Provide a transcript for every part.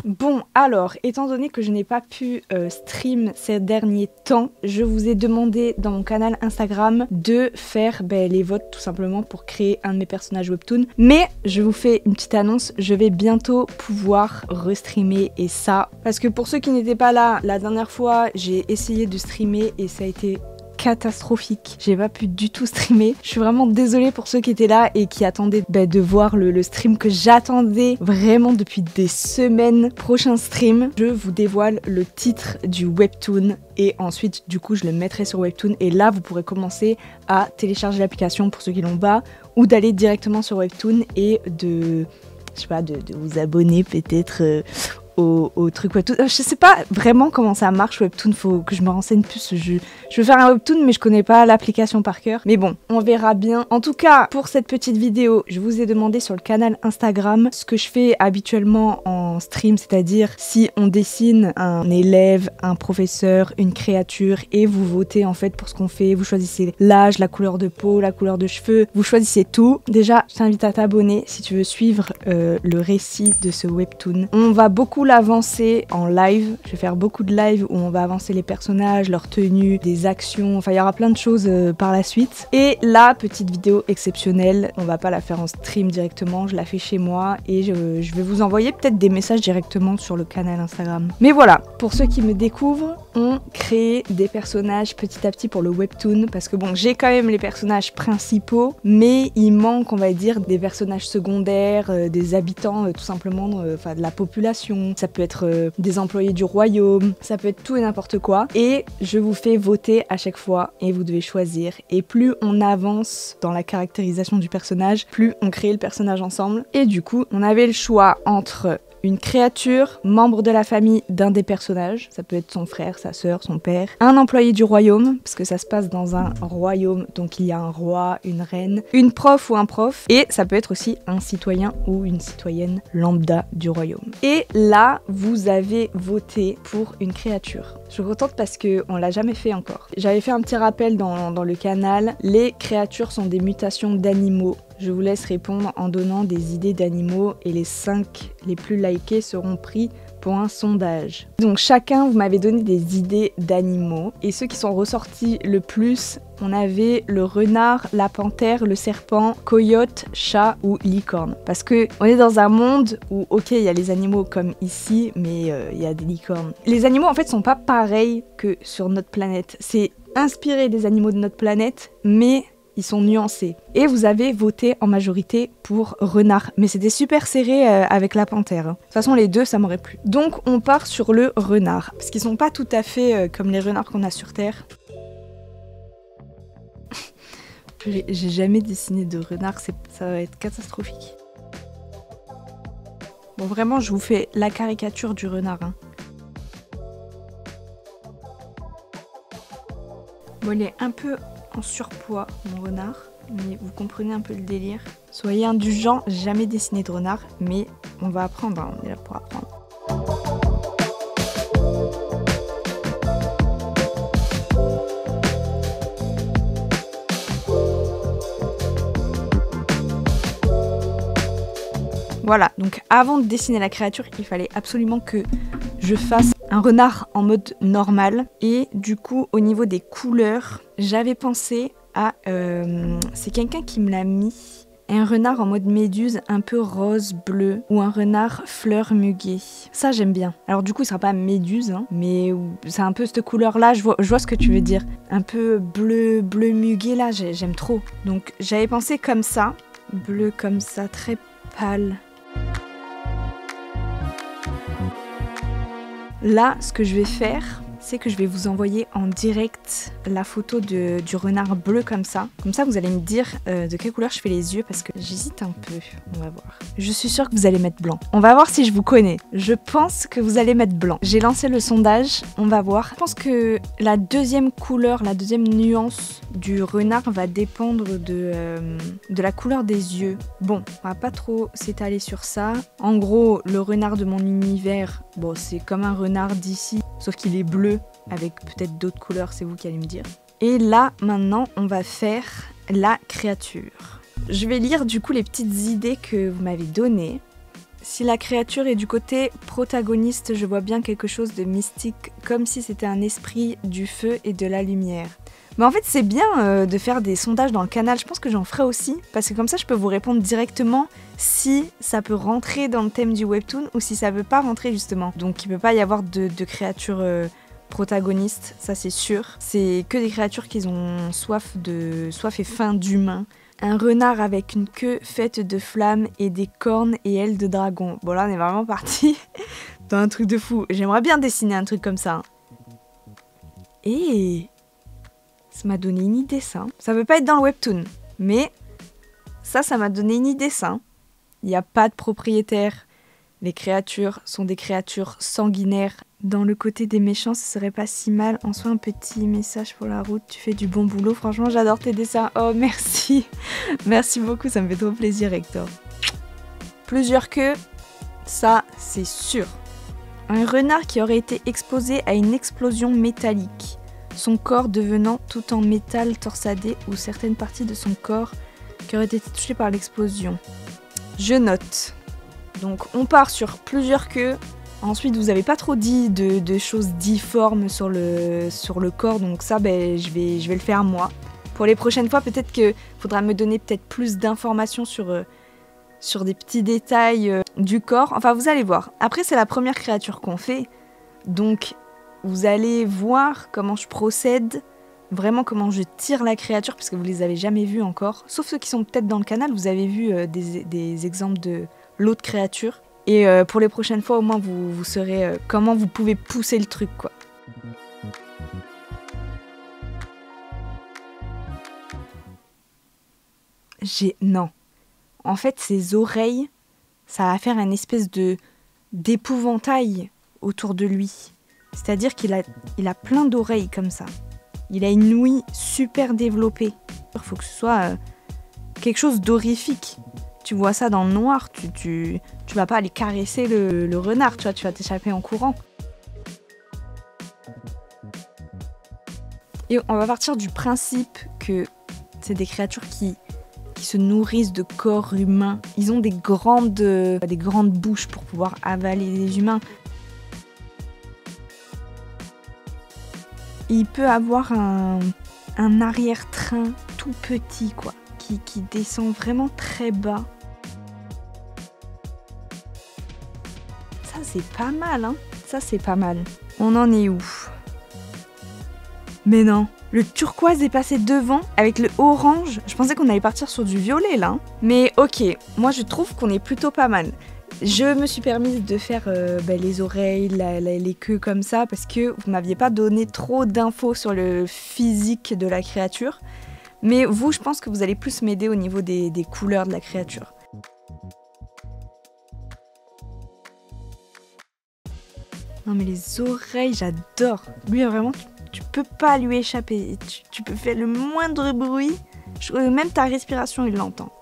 Bon, alors, étant donné que je n'ai pas pu stream ces derniers temps, je vous ai demandé dans mon canal Instagram de faire les votes tout simplement pour créer un de mes personnages webtoon. Mais je vous fais une petite annonce, je vais bientôt pouvoir restreamer et ça. Parce que pour ceux qui n'étaient pas là, la dernière fois, j'ai essayé de streamer et ça a été catastrophique. J'ai pas pu du tout streamer. Je suis vraiment désolée pour ceux qui étaient là et qui attendaient de voir le stream que j'attendais vraiment depuis des semaines. Prochain stream, je vous dévoile le titre du webtoon et ensuite du coup je le mettrai sur webtoon et là vous pourrez commencer à télécharger l'application pour ceux qui l'ont pas ou d'aller directement sur webtoon et de vous abonner peut-être au truc webtoon. Je sais pas vraiment comment ça marche webtoon, faut que je me renseigne plus. Je veux faire un webtoon mais je connais pas l'application par cœur. Mais bon, on verra bien. En tout cas, pour cette petite vidéo, je vous ai demandé sur le canal Instagram ce que je fais habituellement en stream, c'est-à-dire si on dessine un élève, un professeur, une créature et vous votez en fait pour ce qu'on fait. Vous choisissez l'âge, la couleur de peau, la couleur de cheveux, vous choisissez tout. Déjà, je t'invite à t'abonner si tu veux suivre le récit de ce webtoon. On va beaucoup l'avancer en live. Je vais faire beaucoup de live où on va avancer les personnages, leurs tenues, des actions, enfin il y aura plein de choses par la suite. Et la petite vidéo exceptionnelle, on va pas la faire en stream directement, je la fais chez moi et je vais vous envoyer peut-être des messages directement sur le canal Instagram. Mais voilà, pour ceux qui me découvrent, on crée des personnages petit à petit pour le webtoon parce que bon, j'ai quand même les personnages principaux, mais il manque, on va dire, des personnages secondaires, des habitants tout simplement, de la population. Ça peut être des employés du royaume, ça peut être tout et n'importe quoi. Et je vous fais voter à chaque fois et vous devez choisir. Et plus on avance dans la caractérisation du personnage, plus on crée le personnage ensemble. Et du coup, on avait le choix entre une créature, membre de la famille d'un des personnages, ça peut être son frère, sa sœur, son père, un employé du royaume, parce que ça se passe dans un royaume, donc il y a un roi, une reine, une prof ou un prof, et ça peut être aussi un citoyen ou une citoyenne lambda du royaume. Et là, vous avez voté pour une créature. Je suis contente parce qu'on l'a jamais fait encore. J'avais fait un petit rappel dans le canal, les créatures sont des mutations d'animaux. Je vous laisse répondre en donnant des idées d'animaux et les 5 les plus likés seront pris pour un sondage. Donc chacun, vous m'avez donné des idées d'animaux et ceux qui sont ressortis le plus, on avait le renard, la panthère, le serpent, coyote, chat ou licorne. Parce que on est dans un monde où, ok, il y a les animaux comme ici, mais il y a des licornes. Les animaux en fait sont pas pareils que sur notre planète. C'est inspiré des animaux de notre planète, mais ils sont nuancés. Et vous avez voté en majorité pour renard. Mais c'était super serré avec la panthère. De toute façon, les deux, ça m'aurait plu. Donc, on part sur le renard. Parce qu'ils sont pas tout à fait comme les renards qu'on a sur Terre. J'ai jamais dessiné de renard, ça va être catastrophique. Bon, vraiment, je vous fais la caricature du renard. Hein. Bon, il est un peu en surpoids, mon renard, mais vous comprenez un peu le délire. Soyez indulgents, j'ai jamais dessiné de renard, mais on va apprendre, hein, on est là pour apprendre. Voilà, donc avant de dessiner la créature, il fallait absolument que je fasse un renard en mode normal. Et du coup, au niveau des couleurs, j'avais pensé à... c'est quelqu'un qui me l'a mis. Un renard en mode méduse, un peu rose-bleu, ou un renard fleur muguet. Ça, j'aime bien. Alors du coup, il sera pas méduse, hein, mais c'est un peu cette couleur-là, je vois ce que tu veux dire. Un peu bleu muguet, là, j'aime trop. Donc j'avais pensé comme ça, bleu comme ça, très pâle. Là, ce que je vais faire, c'est que je vais vous envoyer en direct la photo du renard bleu comme ça. Comme ça, vous allez me dire de quelle couleur je fais les yeux parce que j'hésite un peu. On va voir. Je suis sûre que vous allez mettre blanc. On va voir si je vous connais. Je pense que vous allez mettre blanc. J'ai lancé le sondage. On va voir. Je pense que la deuxième couleur, la deuxième nuance du renard va dépendre de la couleur des yeux. Bon, on va pas trop s'étaler sur ça. En gros, le renard de mon univers, bon, c'est comme un renard d'ici, sauf qu'il est bleu avec peut-être d'autres couleurs, c'est vous qui allez me dire. Et là, maintenant, on va faire la créature. Je vais lire du coup les petites idées que vous m'avez données. Si la créature est du côté protagoniste, je vois bien quelque chose de mystique, comme si c'était un esprit du feu et de la lumière. Mais en fait, c'est bien de faire des sondages dans le canal, je pense que j'en ferai aussi, parce que comme ça, je peux vous répondre directement si ça peut rentrer dans le thème du webtoon ou si ça veut pas rentrer justement. Donc il peut pas y avoir de créatures protagonistes, ça c'est sûr. C'est que des créatures qui ont soif et faim d'humain. Un renard avec une queue faite de flammes et des cornes et ailes de dragon. Bon là, on est vraiment parti dans un truc de fou. J'aimerais bien dessiner un truc comme ça. Et ça m'a donné une idée, ça. Ça veut pas être dans le webtoon, mais ça m'a donné une idée, ça. Il n'y a pas de propriétaire. Les créatures sont des créatures sanguinaires. Dans le côté des méchants, ce serait pas si mal. En soi, un petit message pour la route. Tu fais du bon boulot. Franchement, j'adore tes dessins. Oh, merci. Merci beaucoup, ça me fait trop plaisir, Hector. Plusieurs queues, ça, c'est sûr. Un renard qui aurait été exposé à une explosion métallique. Son corps devenant tout en métal torsadé ou certaines parties de son corps qui auraient été touchées par l'explosion. Je note. Donc on part sur plusieurs queues. Ensuite, vous n'avez pas trop dit de choses difformes sur le corps, donc ça, je vais le faire moi. Pour les prochaines fois, peut-être qu'il faudra me donner peut-être plus d'informations sur des petits détails du corps. Enfin, vous allez voir. Après, c'est la première créature qu'on fait, donc vous allez voir comment je procède, vraiment comment je tire la créature, parce que vous les avez jamais vues encore. Sauf ceux qui sont peut-être dans le canal, vous avez vu des exemples de l'autre créature. Et pour les prochaines fois, au moins, vous saurez comment vous pouvez pousser le truc, quoi. Non. En fait, ses oreilles, ça va faire une espèce d'épouvantail autour de lui. C'est-à-dire qu'il a plein d'oreilles comme ça. Il a une ouïe super développée. Il faut que ce soit quelque chose d'horrifique. Tu vois ça dans le noir, tu vas pas aller caresser le renard, tu vois, tu vas t'échapper en courant. Et on va partir du principe que c'est des créatures qui se nourrissent de corps humains. Ils ont des grandes bouches pour pouvoir avaler les humains. Il peut avoir un arrière-train tout petit, quoi, qui descend vraiment très bas. Ça, c'est pas mal, hein. Ça, c'est pas mal. On en est où? Mais non, le turquoise est passé devant avec le orange. Je pensais qu'on allait partir sur du violet, là. Mais ok, moi, je trouve qu'on est plutôt pas mal. Je me suis permise de faire les oreilles, les queues comme ça, parce que vous m'aviez pas donné trop d'infos sur le physique de la créature. Mais vous, je pense que vous allez plus m'aider au niveau des couleurs de la créature. Non mais les oreilles, j'adore. Lui, vraiment, tu peux pas lui échapper. Tu peux faire le moindre bruit. Même ta respiration, il l'entend.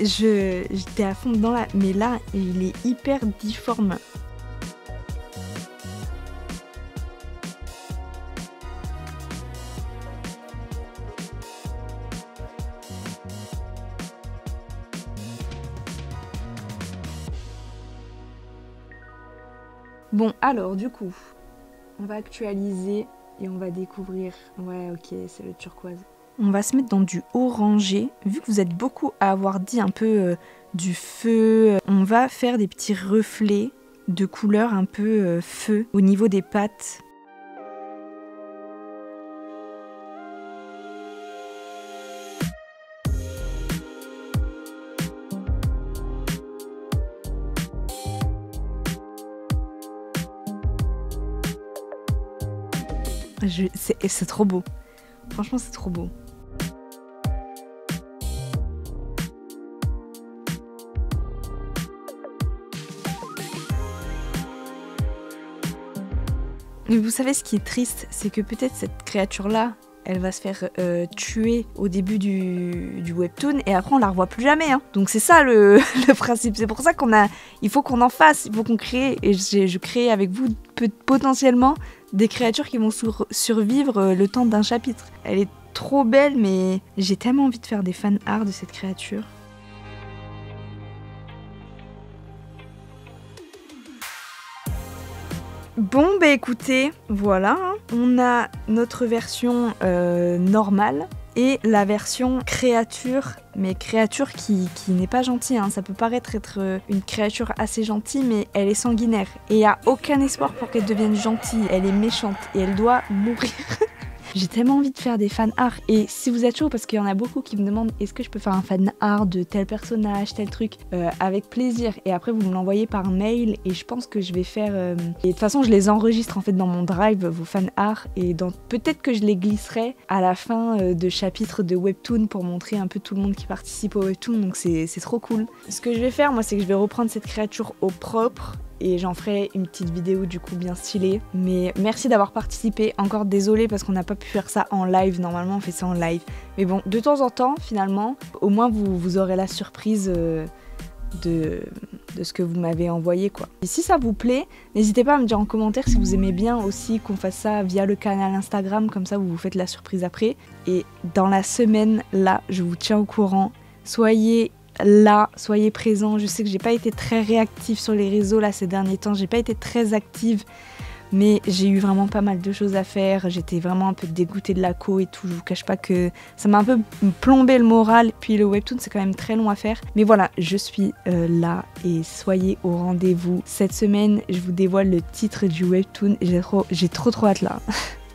J'étais à fond dedans là, mais là, il est hyper difforme. Bon, alors, du coup, on va actualiser et on va découvrir... Ouais, ok, c'est le turquoise. On va se mettre dans du orangé. Vu que vous êtes beaucoup à avoir dit un peu du feu, on va faire des petits reflets de couleur un peu feu au niveau des pattes. C'est trop beau. Franchement, c'est trop beau. Mais vous savez, ce qui est triste, c'est que peut-être cette créature-là, elle va se faire tuer au début du webtoon et après on la revoit plus jamais. Hein. Donc c'est ça le principe. C'est pour ça il faut qu'on en fasse, il faut qu'on crée. Et je crée avec vous potentiellement des créatures qui vont survivre le temps d'un chapitre. Elle est trop belle, mais j'ai tellement envie de faire des fan art de cette créature. Bon bah écoutez, voilà, hein. On a notre version normale et la version créature, mais créature qui n'est pas gentille, hein. Ça peut paraître être une créature assez gentille, mais elle est sanguinaire. Et il n'y a aucun espoir pour qu'elle devienne gentille, elle est méchante et elle doit mourir. J'ai tellement envie de faire des fan art et si vous êtes chaud, parce qu'il y en a beaucoup qui me demandent est-ce que je peux faire un fan art de tel personnage, tel truc, avec plaisir, et après vous me l'envoyez par mail et je pense que je vais faire et de toute façon je les enregistre en fait dans mon drive, vos fan art, et peut-être que je les glisserai à la fin de chapitres de webtoon pour montrer un peu tout le monde qui participe au webtoon, donc c'est trop cool. Ce que je vais faire moi, c'est que je vais reprendre cette créature au propre et j'en ferai une petite vidéo du coup bien stylée. Mais merci d'avoir participé, encore désolée parce qu'on n'a pas pu faire ça en live, normalement on fait ça en live. Mais bon, de temps en temps finalement, au moins vous aurez la surprise de ce que vous m'avez envoyé quoi. Et si ça vous plaît, n'hésitez pas à me dire en commentaire si vous aimez bien aussi qu'on fasse ça via le canal Instagram, comme ça vous vous faites la surprise après. Et dans la semaine là, je vous tiens au courant, soyez là, soyez présents. Je sais que j'ai pas été très réactive sur les réseaux là ces derniers temps, j'ai pas été très active, mais j'ai eu vraiment pas mal de choses à faire, j'étais vraiment un peu dégoûtée de la co et tout, je vous cache pas que ça m'a un peu plombé le moral, puis le webtoon c'est quand même très long à faire, mais voilà, je suis là et soyez au rendez-vous. Cette semaine, je vous dévoile le titre du webtoon, j'ai trop hâte là.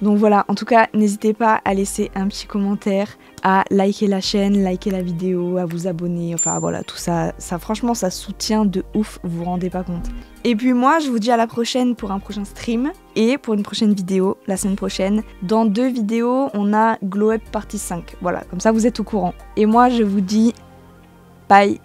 Donc voilà, en tout cas, n'hésitez pas à laisser un petit commentaire, à liker la chaîne, liker la vidéo, à vous abonner, enfin voilà, tout ça, franchement, ça soutient de ouf, vous vous rendez pas compte. Et puis moi, je vous dis à la prochaine pour un prochain stream et pour une prochaine vidéo, la semaine prochaine. Dans 2 vidéos, on a Glow Up partie 5, voilà, comme ça vous êtes au courant. Et moi, je vous dis bye.